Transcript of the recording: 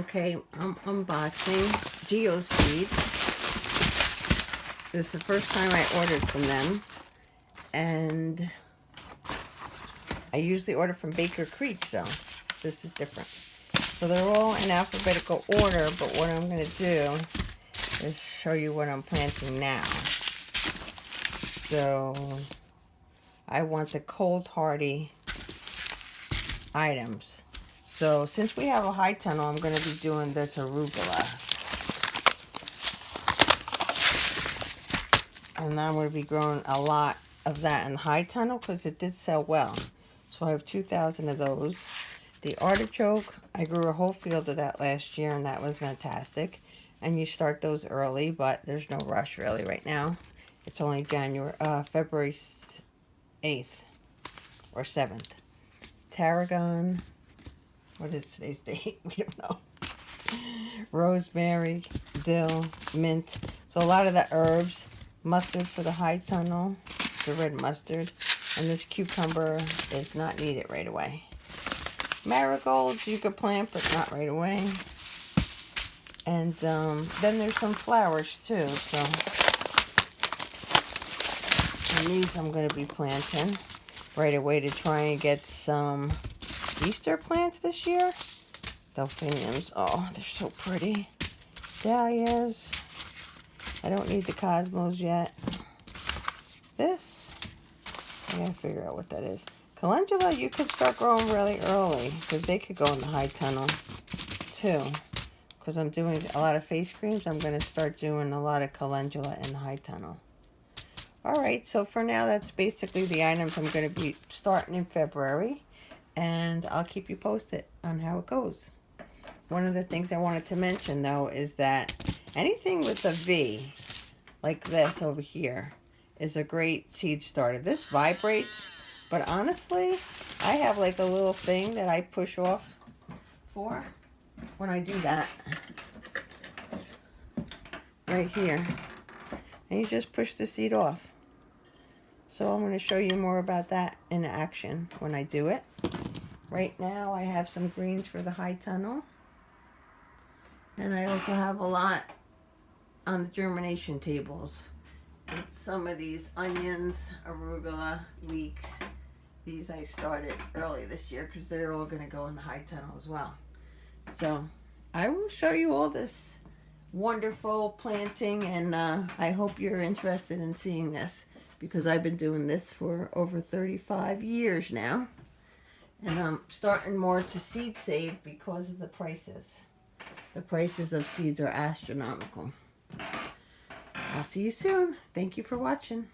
Okay, I'm unboxing Geo Seeds. This is the first time I ordered from them, and I usually order from Baker Creek, so this is different. So they're all in alphabetical order, but what I'm going to do is show you what I'm planting now. So I want the cold hardy items. So since we have a high tunnel, I'm going to be doing this arugula. And I'm going to be growing a lot of that in the high tunnel because it did sell well. So I have 2,000 of those. The artichoke, I grew a whole field of that last year, and that was fantastic. And you start those early, but there's no rush really right now. It's only February 8th or 7th. Tarragon, what is today's date? We don't know. Rosemary, dill, mint. So a lot of the herbs. Mustard for the high tunnel, the red mustard, and this cucumber is not needed right away. Marigolds you could plant, but not right away. And then there's some flowers too. So, and these I'm going to be planting right away to try and get some Easter plants this year. Delphiniums, oh, they're so pretty. Dahlias. I don't need the cosmos yet. This, I gotta figure out what that is. Calendula, you could start growing really early because they could go in the high tunnel too. Because I'm doing a lot of face creams, I'm going to start doing a lot of calendula in the high tunnel. Alright, so for now, that's basically the items I'm going to be starting in February. And I'll keep you posted on how it goes. One of the things I wanted to mention, though, is that anything with a V, like this over here, is a great seed starter. This vibrates, but honestly, I have like a little thing that I push off for when I do that. Right here. And you just push the seed off. So I'm going to show you more about that in action when I do it. Right now, I have some greens for the high tunnel. And I also have a lot on the germination tables. And some of these onions, arugula, leeks. These I started early this year because they're all going to go in the high tunnel as well. So I will show you all this wonderful planting, and I hope you're interested in seeing this because I've been doing this for over 35 years now. And I'm starting more to seed save because of the prices. The prices of seeds are astronomical. I'll see you soon. Thank you for watching.